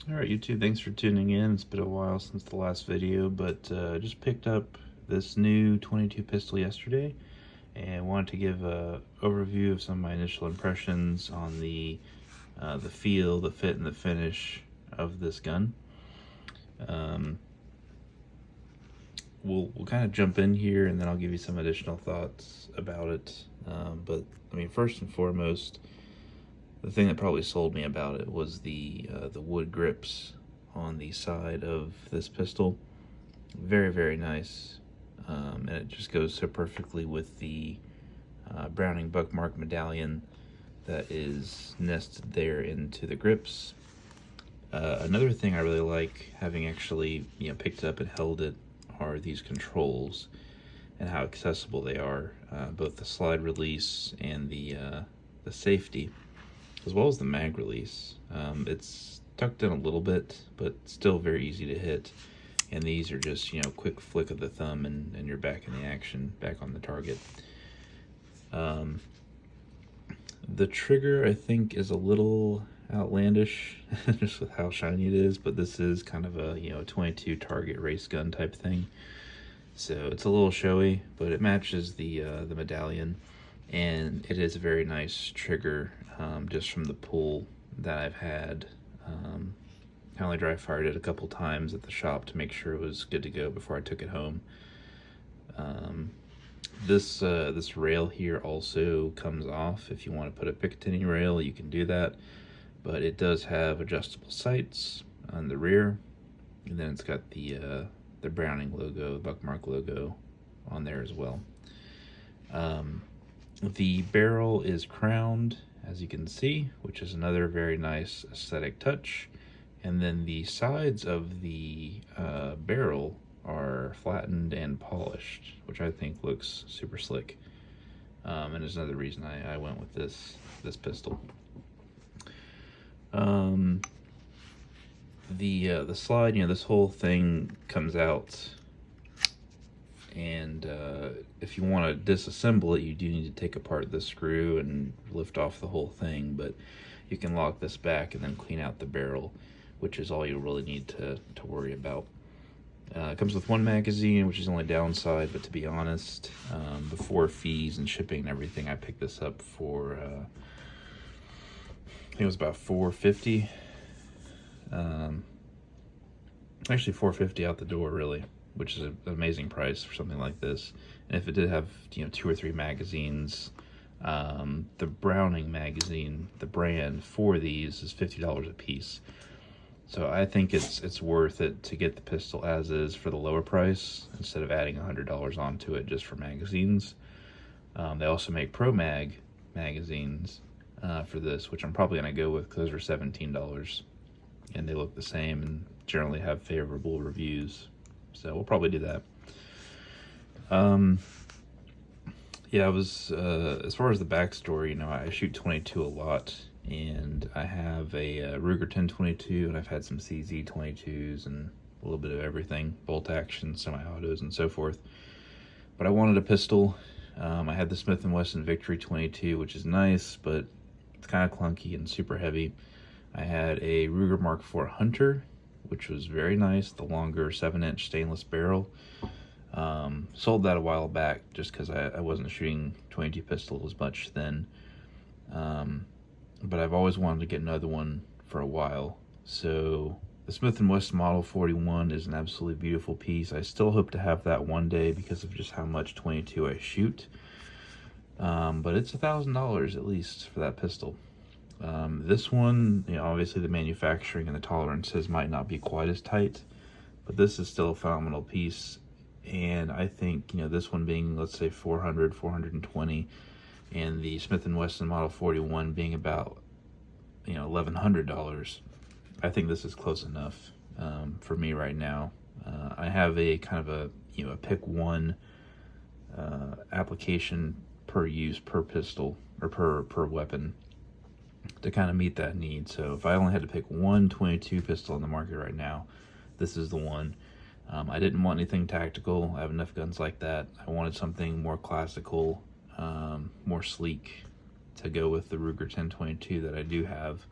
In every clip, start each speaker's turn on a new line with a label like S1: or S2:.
S1: Alright YouTube, thanks for tuning in. It's been a while since the last video, but just picked up this new 22 pistol yesterday and wanted to give an overview of some of my initial impressions on the feel, the fit, and the finish of this gun. We'll kind of jump in here and then I'll give you some additional thoughts about it. But I mean, first and foremost, the thing that probably sold me about it was the wood grips on the side of this pistol. Very, very nice, and it just goes so perfectly with the Browning Buckmark medallion that is nested there into the grips. Another thing I really like, having actually picked it up and held it, are these controls and how accessible they are, both the slide release and the safety, as well as the mag release. It's tucked in a little bit, but still very easy to hit. And these are just, quick flick of the thumb and you're back in the action, back on the target. The trigger, I think, is a little outlandish, just with how shiny it is, but this is kind of a, 22 target race gun type thing. So it's a little showy, but it matches the medallion. And it is a very nice trigger, just from the pull that I've had. I only dry fired it a couple times at the shop to make sure it was good to go before I took it home. This rail here also comes off. If you want to put a Picatinny rail, you can do that, but it does have adjustable sights on the rear, and then it's got the Browning logo, the Buckmark logo on there as well. The barrel is crowned, as you can see, which is another very nice aesthetic touch. And then the sides of the barrel are flattened and polished, which I think looks super slick. And is another reason I went with this pistol. The slide, this whole thing comes out. And if you want to disassemble it, you do need to take apart the screw and lift off the whole thing, but you can lock this back and then clean out the barrel, which is all you really need to worry about. It comes with one magazine, which is the only downside, but to be honest, before fees and shipping and everything, I picked this up for, I think it was about $4.50. Actually $4.50 out the door, really, which is an amazing price for something like this. And if it did have 2 or 3 magazines, the Browning magazine, the brand for these, is $50 a piece. So I think it's worth it to get the pistol as is for the lower price instead of adding $100 onto it just for magazines. They also make Pro Mag magazines for this, which I'm probably going to go with because those are $17, and they look the same and generally have favorable reviews. So we'll probably do that. Yeah, I was, as far as the backstory, I shoot 22 a lot, and I have a Ruger 1022, and I've had some CZ 22s and a little bit of everything, bolt action, semi-autos, and so forth. But I wanted a pistol. I had the Smith & Wesson Victory 22, which is nice, but it's kind of clunky and super heavy. I had a Ruger Mark IV Hunter, which was very nice, the longer 7-inch stainless barrel. Sold that a while back just because I wasn't shooting 22 pistol as much then. But I've always wanted to get another one for a while. So the Smith & Wesson Model 41 is an absolutely beautiful piece. I still hope to have that one day because of just how much 22 I shoot. But it's $1,000 at least for that pistol. This one, obviously the manufacturing and the tolerances might not be quite as tight, but this is still a phenomenal piece. And I think, this one being, let's say, $400, $420, and the Smith & Wesson Model 41 being about, $1,100, I think this is close enough for me right now. I have a kind of a pick one application per use, per pistol, or per weapon, to kind of meet that need. So if I only had to pick one 22 pistol in the market right now, this is the one. I didn't want anything tactical. I have enough guns like that. I wanted something more classical, more sleek, to go with the Ruger 1022 that I do have.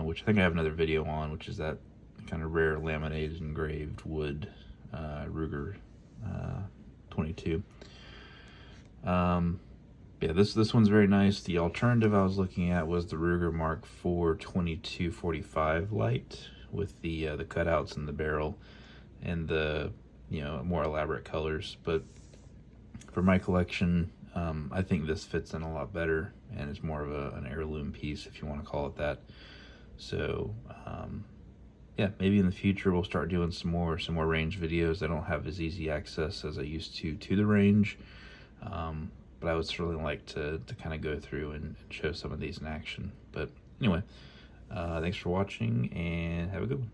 S1: which I think I have another video on, which is that kind of rare laminated engraved wood Ruger 22. Yeah, this one's very nice. The alternative I was looking at was the Ruger Mark IV 2245 light with the cutouts in the barrel and the more elaborate colors. But for my collection, I think this fits in a lot better, and it's more of an heirloom piece, if you want to call it that. So yeah, maybe in the future we'll start doing some more range videos. I don't have as easy access as I used to the range, but I would certainly like to kind of go through and show some of these in action. But anyway, thanks for watching, and have a good one.